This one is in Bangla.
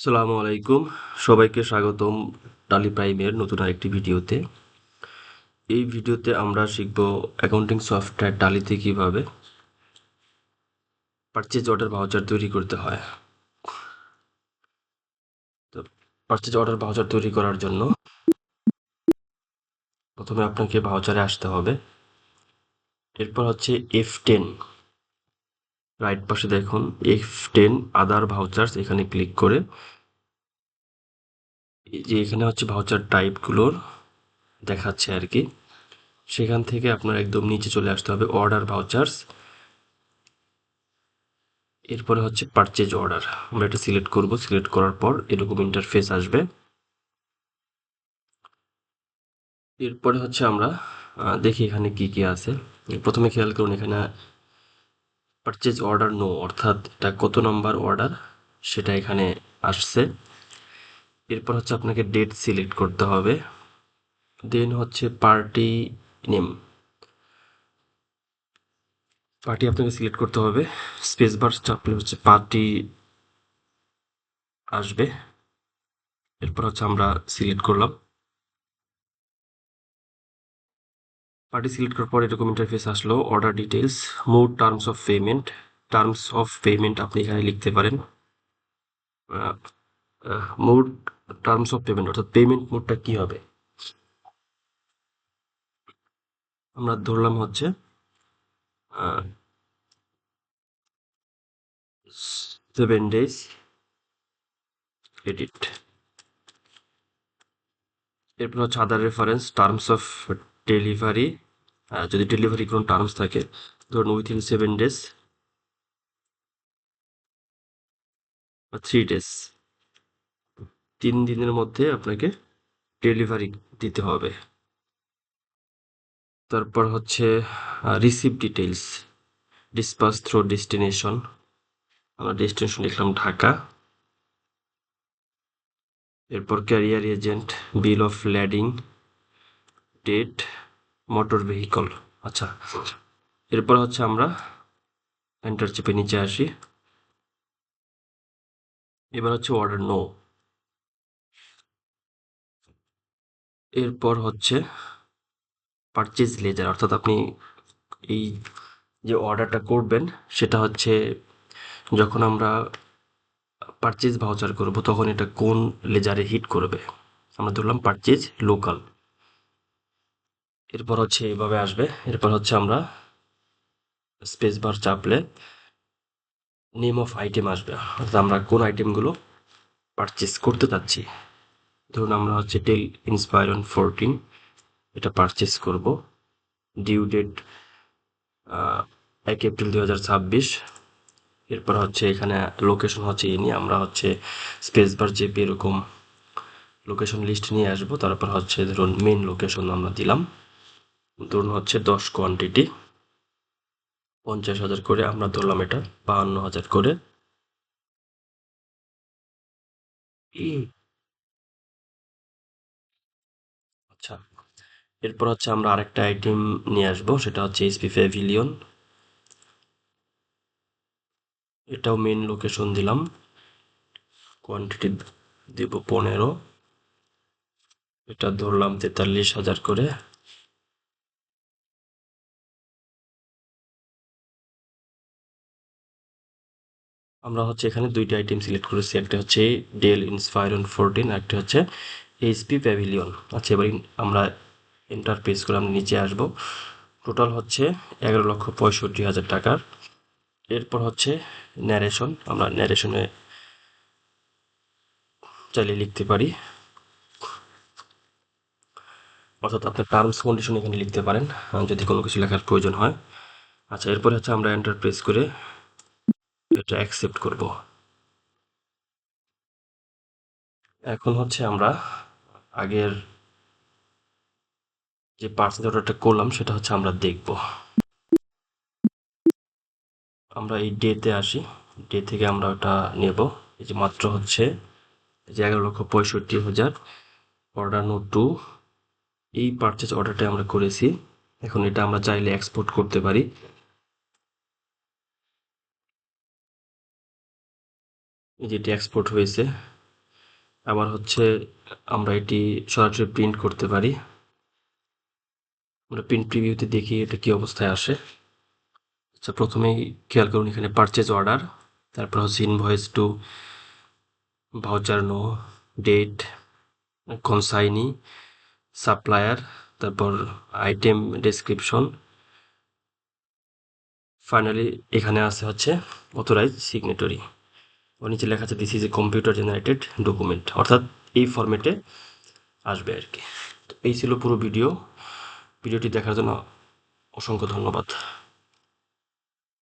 আসসালামু আলাইকুম। সবাইকে স্বাগতম টালি প্রাইমের নতুন আরেকটি ভিডিওতে। এই ভিডিওতে আমরা শিখব অ্যাকাউন্টিং সফটওয়্যার টালিতে কিভাবে পারচেজ অর্ডার ভাউচার তৈরি করতে হয়। তো পারচেজ অর্ডার ভাউচার তৈরি করার জন্য প্রথমে আপনাকে ভাউচারে আসতে হবে। এরপর হচ্ছে F10, রাইট পাশে দেখুন F10 আদার ভাউচার্স, এখানে ক্লিক করে এই যে এখানে হচ্ছে ভাউচার টাইপগুলোর দেখাচ্ছে আর কি, সেখান থেকে আপনার একদম নিচে চলে আসতে হবে অর্ডার ভাউচার্স। এরপরে হচ্ছে পারচেজ অর্ডার, আমরা এটা সিলেক্ট করব। সিলেক্ট করার পর এরকম ইন্টারফেস আসবে। এরপরে হচ্ছে আমরা দেখি এখানে কি কি আছে। প্রথমে খেয়াল করুন এখানে পারচেজ অর্ডার নো, অর্থাৎ এটা কত নম্বর অর্ডার সেটা এখানে আসছে। এরপর হচ্ছে আপনাকে ডেট সিলেক্ট করতে হবে। দেন হচ্ছে পার্টি নেম, পার্টি আপনাকে সিলেক্ট করতে হবে। স্পেস বার চাপলে হচ্ছে পার্টি আসবে। এরপর হচ্ছে আমরা সিলেক্ট করলাম। পার্টি সিলেক্ট করার পর এরকম ইন্টারফেস আসলো। Order details, mode, terms of payment. Terms of payment আপনি এখানে লিখতে পারেন মোড, টার্মস অফ পেমেন্ট, অর্থাৎ পেমেন্ট মোডটা কি হবে। আমরা ধরলাম হচ্ছে 7 days ক্রেডিট। এরপর হচ্ছে আদার রেফারেন্স, টার্মস অফ ডেলিভারি, যদি ডেলিভারি কোনো টার্মস থাকে, ধরুন উইথিন 7 days বা 3 days, 3 দিনের মধ্যে আপনাকে ডেলিভারি দিতে হবে। তারপর হচ্ছে receive details, dispatch through destination, আমরা ডেস্টিনেশন লিখলাম ঢাকা। এরপর carrier agent, bill of lading, date, motor vehicle. আচ্ছা, এরপর হচ্ছে আমরা এন্টার চেপে নিচে আসি। এবার হচ্ছে অর্ডার নো। এরপর হচ্ছে পারচেজ লেজার, অর্থাৎ আপনি এই যে অর্ডারটা করবেন সেটা হচ্ছে যখন আমরা পারচেজ ভাউচার করব তখন এটা কোন লেজারে হিট করবে। আমরা ধরলাম পারচেজ লোকাল। এরপর হচ্ছে এইভাবে আসবে। এরপর হচ্ছে আমরা স্পেস বার চাপলে নেম অফ আইটেম আসবে, অর্থাৎ আমরা কোন আইটেমগুলো পারচেজ করতে চাচ্ছি। ধরুন আমরা হচ্ছে ডেল ইন্সপায়রন 14 এটা পারচেজ করব। Due date 1 April 2026। এরপর হচ্ছে এখানে লোকেশন হচ্ছে নিয়ে আমরা হচ্ছে স্পেস বার চেপে এরকম লোকেশন লিস্ট নিয়ে আসবো। তারপর হচ্ছে ধরুন মেন লোকেশন আমরা দিলাম, ধরুন হচ্ছে 10 কোয়ান্টিটি 50,000 করে, আমরা ধরলাম এটা 52,000 করে। আচ্ছা, এরপর হচ্ছে আমরা আরেকটা আইটেম নিয়ে আসবো, সেটা হচ্ছে এইচপি প্যাভিলিয়ন। এটাও মেন লোকেশন দিলাম, কোয়ান্টিটি দেব 15, এটা ধরলাম 43,000 করে। আমরা হচ্ছে এখানে দুইটা আইটেম সিলেক্ট করেছি, একটা হচ্ছে ডেল ইন্সপায়রন 14, একটা হচ্ছে এইচপি প্যাভিলিয়ন। আচ্ছা, এবার আমরা এন্টার প্রেস করে আমরা নিচে আসবো। টোটাল হচ্ছে 11,65,000 টাকার। এরপর হচ্ছে ন্যারেশন, আমরা ন্যারেশনে চাইলে লিখতে পারি, অর্থাৎ আপনার টার্মস কন্ডিশন এখানে লিখতে পারেন যদি কোনো কিছু লেখার প্রয়োজন হয়। আচ্ছা, এরপরে হচ্ছে আমরা এন্টার প্রেস করে এটা অ্যাকসেপ্ট করব। এখন হচ্ছে আমরা আগের যে পার্সেন্ট অর্ডারটা করলাম সেটা হচ্ছে আমরা দেখব। আমরা এই ডেতে আসি, ডে থেকে আমরা ওটা নেব। এই যে মাত্র হচ্ছে এই যে 11,65,000 অর্ডার নোট 2, এই পারচেজ অর্ডারটা আমরা করেছি। এখন এটা আমরা চাইলে এক্সপোর্ট করতে পারি। এই যেটি এক্সপোর্ট হয়েছে, আবার হচ্ছে আমরা এটি সরাসরি প্রিন্ট করতে পারি। আমরা প্রিন্ট প্রিভিউতে দেখি এটা কি অবস্থায় আসে। আচ্ছা, প্রথমেই খেয়াল করুন এখানে পারচেজ অর্ডার, তারপর হচ্ছে invoice to, voucher no, date, consignee, supplier, তারপর আইটেম ডেসক্রিপশন, ফাইনালি এখানে আছে হচ্ছে অথরাইজ সিগনেটরি। ওর নিচে লেখা আছে this is a computer generated document, অর্থাৎ এই ফরম্যাটে আসবে আর কি। তো এই ছিল পুরো ভিডিওটি দেখার জন্য অসংখ্য ধন্যবাদ।